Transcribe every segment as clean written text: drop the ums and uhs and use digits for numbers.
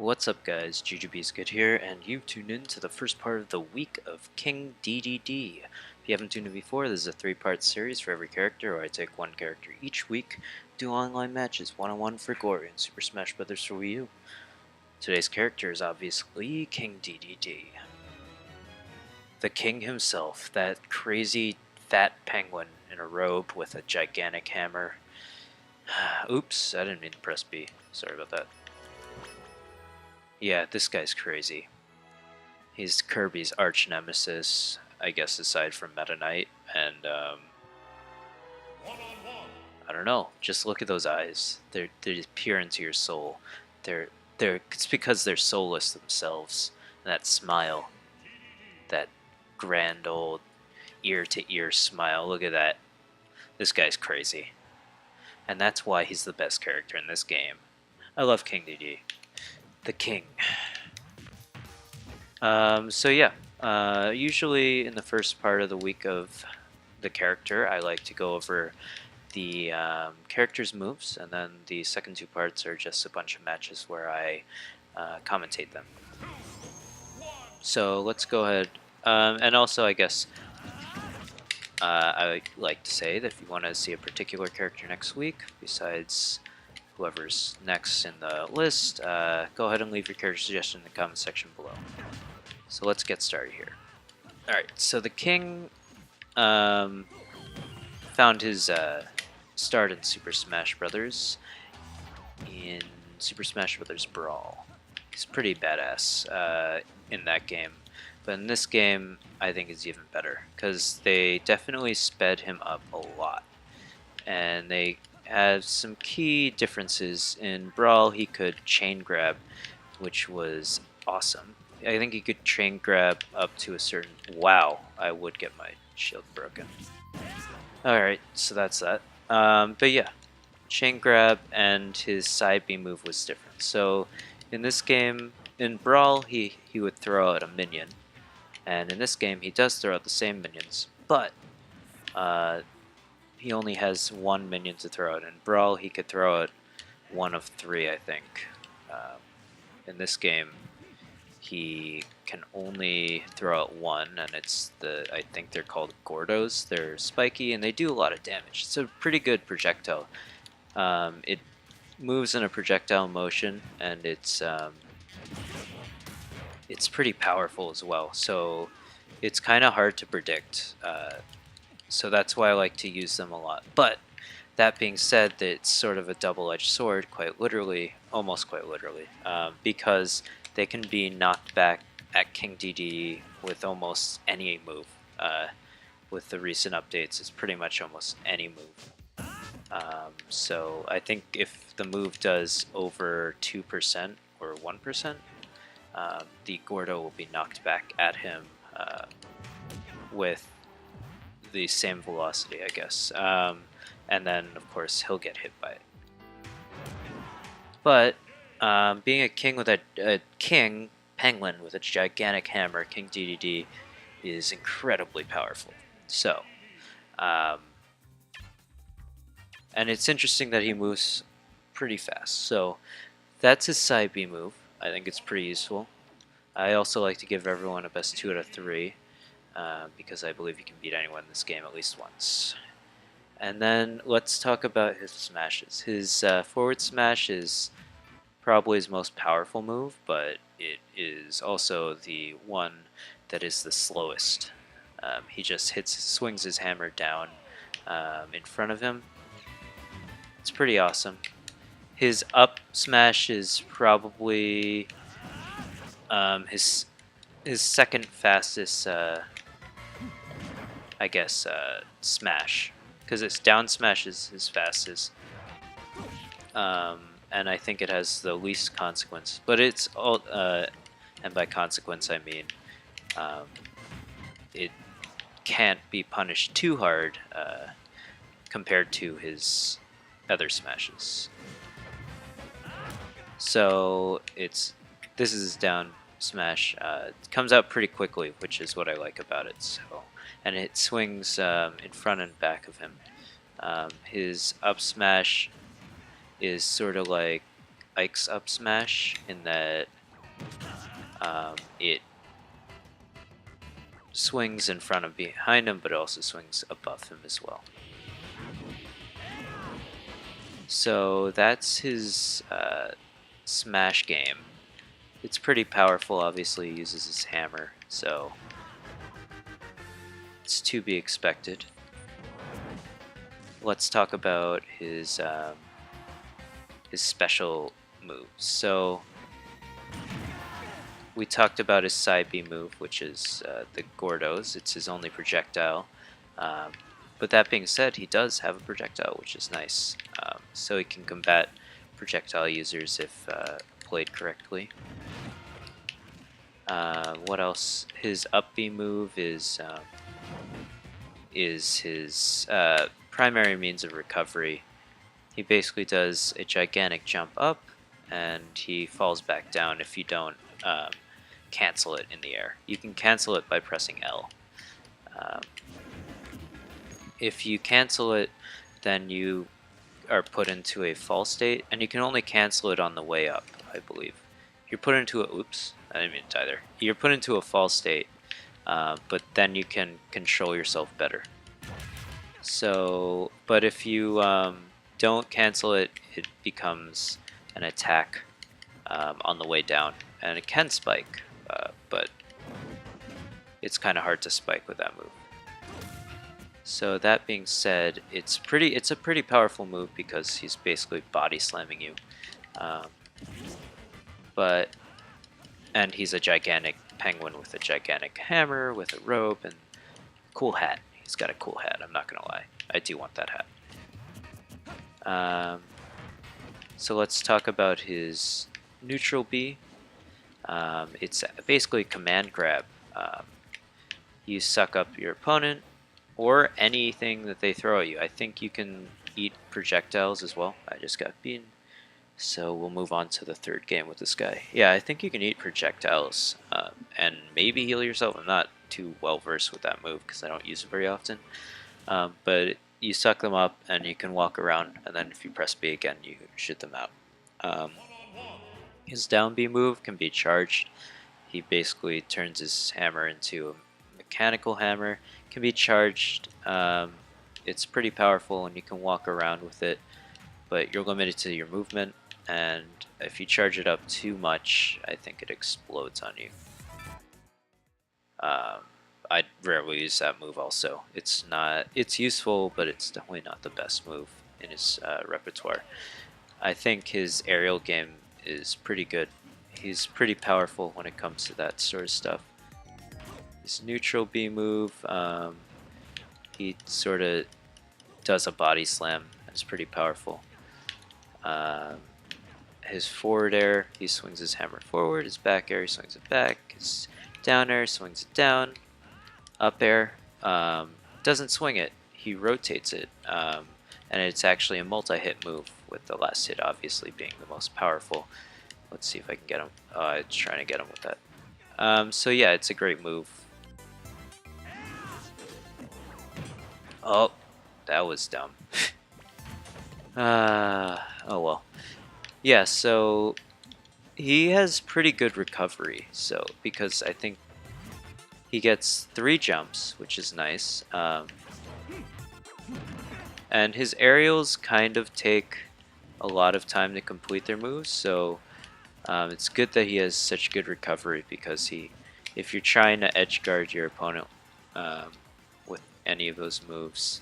What's up guys, GGB's Good here, and you've tuned in to the first part of the week of King Dedede. If you haven't tuned in before, this is a 3-part series for every character, where I take one character each week, do online matches, one-on-one for Glory, and Super Smash Bros. For Wii U. Today's character is obviously King Dedede. The king himself, that crazy fat penguin in a robe with a gigantic hammer. Oops, I didn't mean to press B, sorry about that. Yeah, this guy's crazy. He's Kirby's arch nemesis, I guess, aside from Meta Knight, and I don't know. Just look at those eyes. They peer into your soul. It's because they're soulless themselves. And that smile, that grand old ear-to-ear smile. Look at that. This guy's crazy, and that's why he's the best character in this game. I love King Dedede. The king. So yeah, usually in the first part of the week of the character, I like to go over the character's moves, and then the second two parts are just a bunch of matches where I commentate them. So let's go ahead, and also I guess I like to say that if you want to see a particular character next week, besides whoever's next in the list, go ahead and leave your character suggestion in the comment section below. So let's get started here. Alright, so the king found his start in Super Smash Bros. In Super Smash Bros. Brawl. He's pretty badass in that game. But in this game, I think it's even better, because they definitely sped him up a lot. And they have some key differences. In Brawl, he could chain grab, which was awesome. I think he could chain grab up to a certain... Wow, I would get my shield broken. Alright, so that's that. But yeah, chain grab and his side B move was different. So in this game, in Brawl, he would throw out a minion. And in this game, he does throw out the same minions, but he only has one minion to throw out. In Brawl, he could throw out one of 3, I think. In this game, he can only throw out one, and it's I think they're called Gordos. They're spiky, and they do a lot of damage. It's a pretty good projectile. It moves in a projectile motion, and it's pretty powerful as well, so it's kind of hard to predict. So that's why I like to use them a lot. But that being said, it's sort of a double-edged sword, quite literally, almost quite literally, because they can be knocked back at King Dedede with almost any move. With the recent updates, it's pretty much almost any move. So I think if the move does over 2% or 1%, the Gordo will be knocked back at him with the same velocity, I guess. And then, of course, he'll get hit by it. But being a king with a king penguin with a gigantic hammer, King Dedede is incredibly powerful. So, and it's interesting that he moves pretty fast. So that's his side B move. I think it's pretty useful. I also like to give everyone a best 2 out of 3 because I believe you can beat anyone in this game at least once. And then let's talk about his smashes. His forward smash is probably his most powerful move, but it is also the one that is the slowest. He just swings his hammer down in front of him. It's pretty awesome. His up smash is probably his second fastest, I guess, smash, because his down smash is his fastest, and I think it has the least consequence. But it's all, and by consequence I mean it can't be punished too hard compared to his other smashes. So this is his down smash. It comes out pretty quickly, which is what I like about it. So, and it swings in front and back of him. His up smash is sort of like Ike's up smash in that it swings in front of behind him, but it also swings above him as well. So that's his smash game. It's pretty powerful. Obviously, he uses his hammer, so it's to be expected. Let's talk about his special moves. So we talked about his side B move, which is the Gordos. It's his only projectile. But that being said, he does have a projectile, which is nice. So he can combat projectile users if played correctly. What else? His up B move is his primary means of recovery. He basically does a gigantic jump up, and he falls back down if you don't cancel it in the air. You can cancel it by pressing L. If you cancel it, then you are put into a fall state, and you can only cancel it on the way up, I believe. You're put into a oops, I didn't mean to either. You're put into a fall state, but then you can control yourself better. So, but if you don't cancel it, it becomes an attack on the way down, and it can spike, but it's kind of hard to spike with that move. So that being said, it's a pretty powerful move because he's basically body slamming you, and he's a gigantic penguin with a gigantic hammer with a robe and cool hat. He's got a cool hat. I'm not gonna lie, I do want that hat. So let's talk about his neutral B. It's basically command grab. You suck up your opponent or anything that they throw at you. I think you can eat projectiles as well. I just got beaten. So we'll move on to the third game with this guy. Yeah, I think you can eat projectiles and maybe heal yourself. I'm not too well versed with that move because I don't use it very often. But you suck them up and you can walk around, and then if you press B again, you shoot them out. His down B move can be charged. He basically turns his hammer into a mechanical hammer. Can be charged. It's pretty powerful and you can walk around with it, but you're limited to your movement, and if you charge it up too much, I think it explodes on you. I rarely use that move also. It's useful, but it's definitely not the best move in his repertoire. I think his aerial game is pretty good. He's pretty powerful when it comes to that sort of stuff. His neutral B move, he sort of does a body slam. It's pretty powerful. His forward air, he swings his hammer forward. His back air, he swings it back. His down air, swings it down. Up air, doesn't swing it. He rotates it. And it's actually a multi-hit move, with the last hit obviously being the most powerful. Let's see if I can get him. I'm trying to get him with that. So yeah, it's a great move. Oh, that was dumb. Oh well. Yeah, so he has pretty good recovery. So because I think he gets 3 jumps, which is nice. And his aerials kind of take a lot of time to complete their moves, so it's good that he has such good recovery, because if you're trying to edge guard your opponent with any of those moves,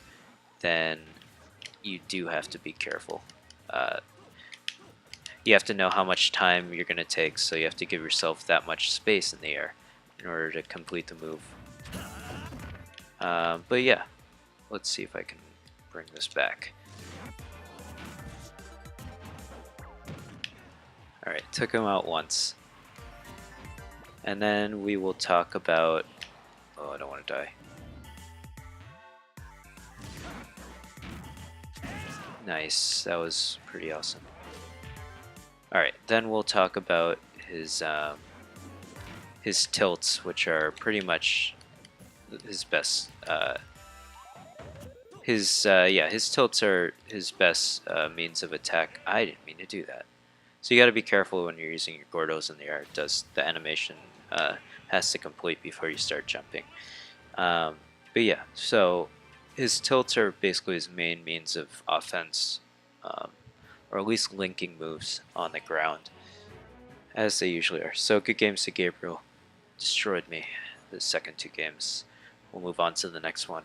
then you do have to be careful. You have to know how much time you're going to take, so you have to give yourself that much space in the air in order to complete the move. But yeah, let's see if I can bring this back. Alright, took him out once. And then we will talk about... Oh, I don't want to die. Nice, that was pretty awesome. Alright, then we'll talk about his tilts, which are pretty much his best. His tilts are his best means of attack. I didn't mean to do that. So you got to be careful when you're using your Gordos in the air. The animation has to complete before you start jumping. But yeah, so his tilts are basically his main means of offense, or at least linking moves on the ground, as they usually are. So good games to Gabriel. Destroyed me the second 2 games. We'll move on to the next one.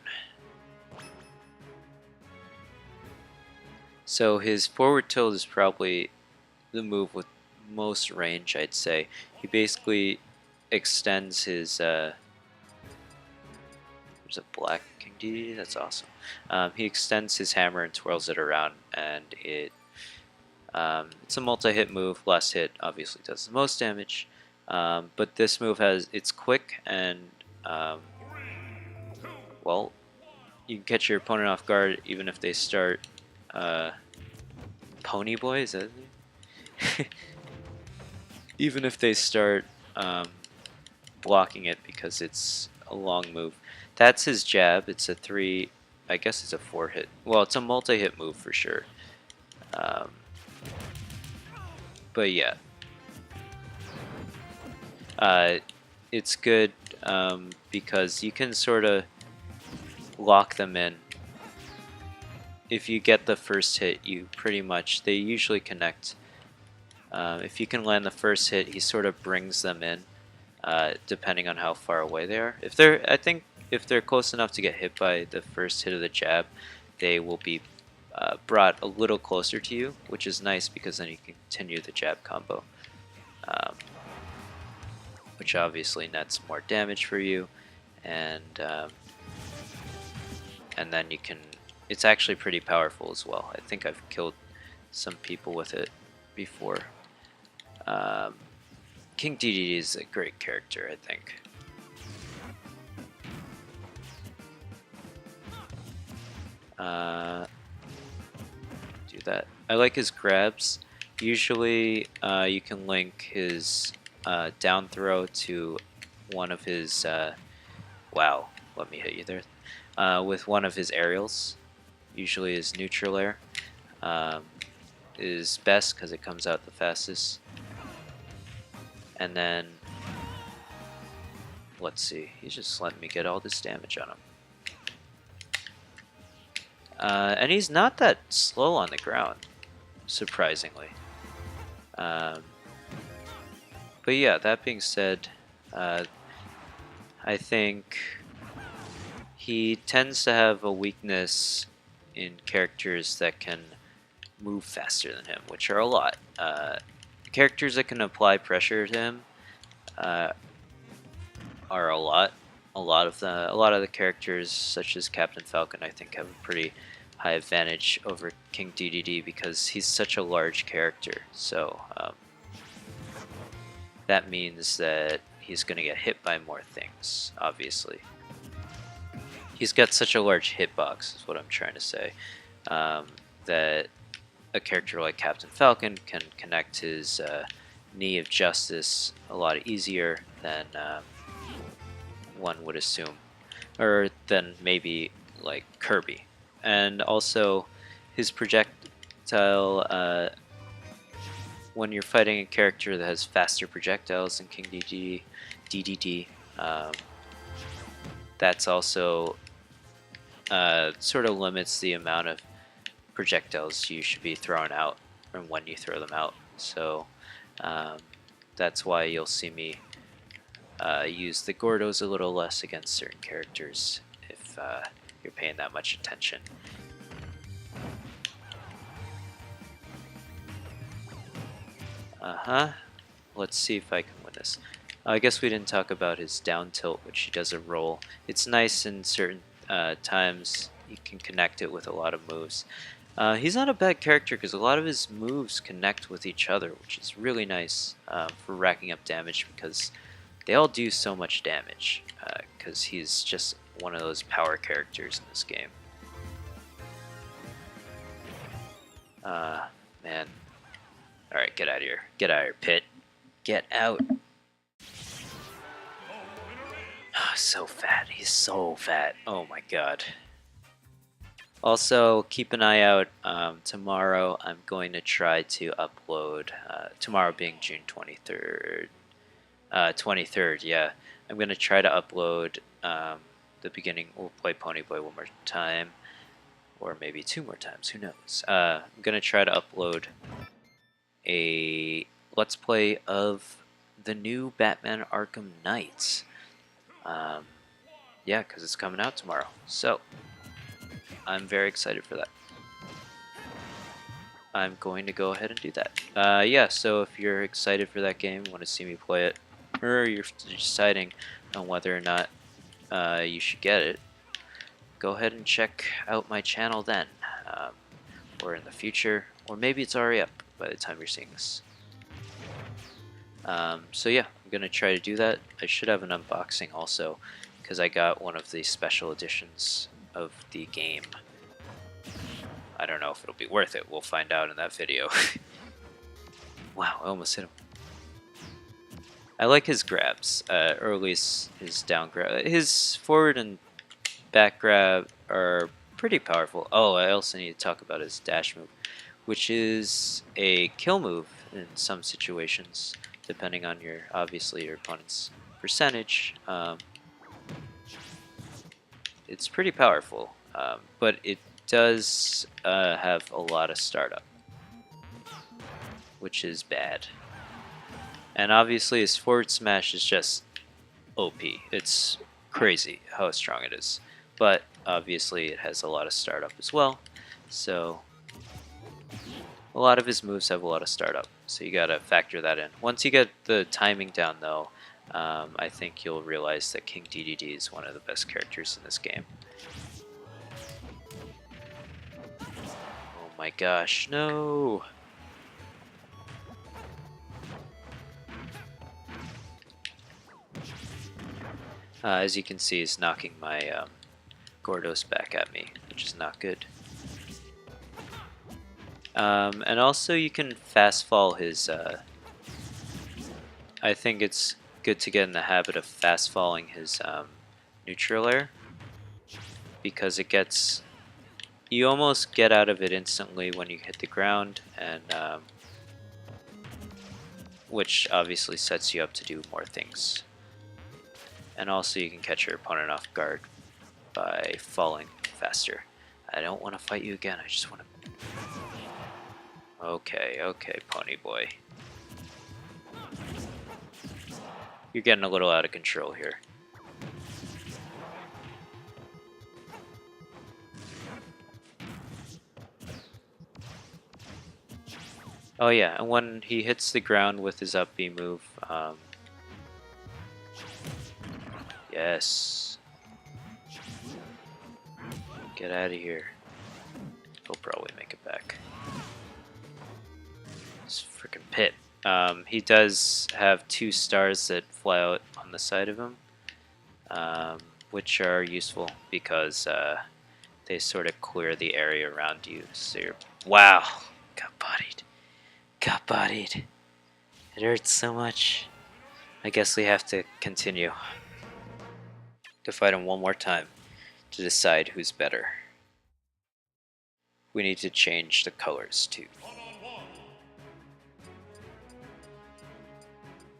So his forward tilt is probably the move with most range, I'd say. He basically extends his there's a black King Dedede, that's awesome. He extends his hammer and twirls it around, and it's a multi-hit move. Last hit obviously does the most damage, but this move it's quick and well, you can catch your opponent off guard even if they start Pony Boy, is that his name? Even if they start blocking it because it's a long move. That's his jab. It's a 3, I guess it's a 4 hit. Well, it's a multi-hit move for sure. But yeah. It's good because you can sort of lock them in. If you get the first hit, they usually connect. If you can land the first hit, he sort of brings them in, depending on how far away they are. I think if they're close enough to get hit by the first hit of the jab, they will be brought a little closer to you, which is nice because then you can continue the jab combo, which obviously nets more damage for you, and then you can. It's actually pretty powerful as well. I think I've killed some people with it before. King Dedede is a great character, I think. Do that. I like his grabs. Usually you can link his down throw to one of his wow, let me hit you there, with one of his aerials. Usually his neutral air is best because it comes out the fastest. And then let's see, he's just letting me get all this damage on him. And he's not that slow on the ground, surprisingly. But yeah, that being said, I think he tends to have a weakness in characters that can move faster than him, which are a lot. Characters that can apply pressure to him are a lot. A lot of the characters, such as Captain Falcon, I think have a pretty high advantage over King Dedede because he's such a large character. So that means that he's going to get hit by more things, obviously. He's got such a large hitbox, is what I'm trying to say, that a character like Captain Falcon can connect his Knee of Justice a lot easier than one would assume, or than maybe like Kirby. And also his projectile, when you're fighting a character that has faster projectiles than King Dedede, that's also sort of limits the amount of projectiles you should be throwing out and when you throw them out. So that's why you'll see me use the Gordos a little less against certain characters if you're paying that much attention. Let's see if I can win this. I guess we didn't talk about his down tilt, which he does a roll. It's nice in certain times. You can connect it with a lot of moves. He's not a bad character because a lot of his moves connect with each other, which is really nice for racking up damage because they all do so much damage because he's just one of those power characters in this game. Man. Alright, get out of here. Get out of here, Pit. Get out. So fat. He's so fat. Oh my god. Also, keep an eye out. Tomorrow, I'm going to try to upload. Tomorrow being June 23rd. 23rd, yeah. I'm going to try to upload the beginning. We'll play Pony Boy one more time. Or maybe 2 more times, who knows. I'm going to try to upload a Let's Play of the new Batman Arkham Knight. Yeah, because it's coming out tomorrow. So, I'm very excited for that. I'm going to go ahead and do that. Yeah, so if you're excited for that game, want to see me play it, or you're deciding on whether or not you should get it, go ahead and check out my channel then, or in the future, or maybe it's already up by the time you're seeing this. So yeah, I'm going to try to do that. I should have an unboxing also, because I got one of the special editions of the game. I don't know if it'll be worth it. We'll find out in that video. Wow, I almost hit him. I like his grabs, or at least his down grab. His forward and back grab are pretty powerful. Oh, I also need to talk about his dash move, which is a kill move in some situations, depending on obviously your opponent's percentage. It's pretty powerful, but it does have a lot of startup, which is bad. And obviously his forward smash is just OP. It's crazy how strong it is. But obviously it has a lot of startup as well. So a lot of his moves have a lot of startup. So you gotta factor that in. Once you get the timing down though, I think you'll realize that King Dedede is one of the best characters in this game. Oh my gosh, no! As you can see, he's knocking my Gordos back at me, which is not good. And also you can fast fall his... I think it's good to get in the habit of fast falling his neutral air, because it gets... You almost get out of it instantly when you hit the ground, and which obviously sets you up to do more things. And also you can catch your opponent off guard by falling faster. I don't want to fight you again, I just want to... Okay, Pony Boy. You're getting a little out of control here. Oh yeah, and when he hits the ground with his up B move, yes. Get out of here. He'll probably make it back. This freaking pit. He does have 2 stars that fly out on the side of him, which are useful because they sort of clear the area around you. So you're... Wow! Got bodied. Got bodied. It hurts so much. I guess we have to continue to fight him one more time to decide who's better. We need to change the colors too.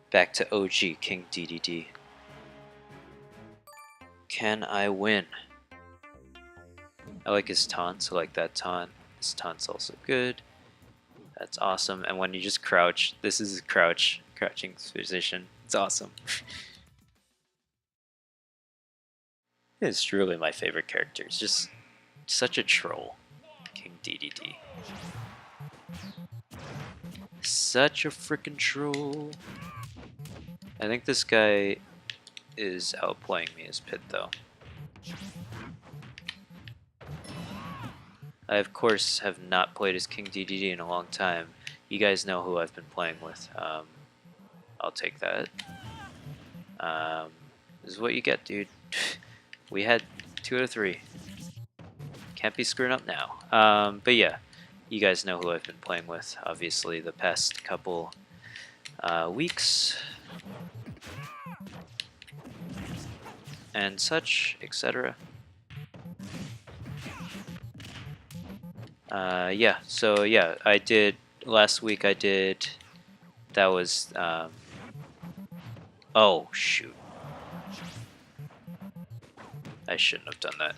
Back to OG King Dedede. Can I win? I like his taunts. I like that taunt. His taunt's also good. That's awesome. And when you just crouch, this is his crouching position. It's awesome. It's truly my favorite character. It's just such a troll, King Dedede. Such a freaking troll. I think this guy is outplaying me as Pit though. I of course have not played as King Dedede in a long time. You guys know who I've been playing with. I'll take that. This is what you get, dude. We had 2 out of 3. Can't be screwing up now. But yeah, you guys know who I've been playing with, obviously, the past couple weeks. And such, etc. Yeah, so yeah, I did, last week I did, that was, oh shoot, I shouldn't have done that.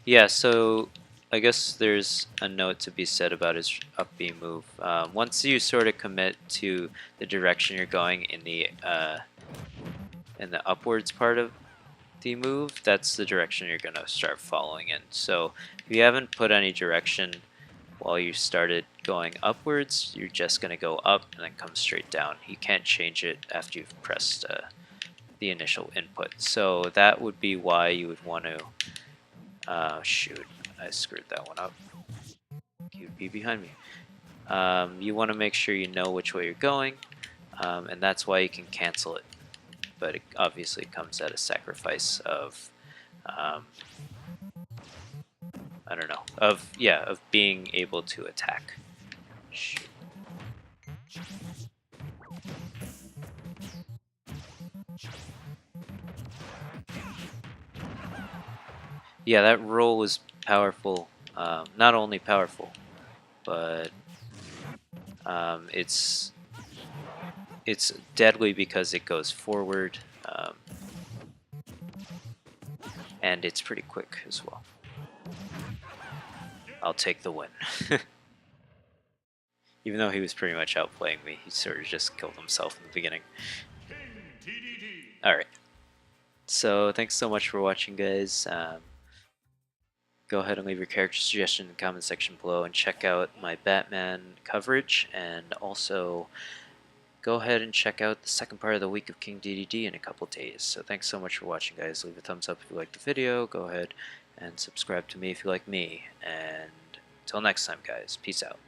Yeah, so I guess there's a note to be said about his up B move. Once you sort of commit to the direction you're going in the upwards part of the move, that's the direction you're gonna start following in. So if you haven't put any direction while you started going upwards, you're just gonna go up and then come straight down. You can't change it after you've pressed the initial input. So that would be why you would want to. Shoot, I screwed that one up. You'd be behind me. You want to make sure you know which way you're going, and that's why you can cancel it. But it obviously comes at a sacrifice of, um, I don't know, of being able to attack. Shoot. Yeah, that roll was powerful. Not only powerful, but it's deadly because it goes forward, and it's pretty quick as well. I'll take the win. Even though he was pretty much outplaying me, he sort of just killed himself in the beginning. Alright. So, thanks so much for watching, guys. Go ahead and leave your character suggestion in the comment section below and check out my Batman coverage, and also go ahead and check out the second part of the week of King Dedede in a couple days. So thanks so much for watching, guys. Leave a thumbs up if you liked the video. Go ahead and subscribe to me if you like me. And until next time, guys. Peace out.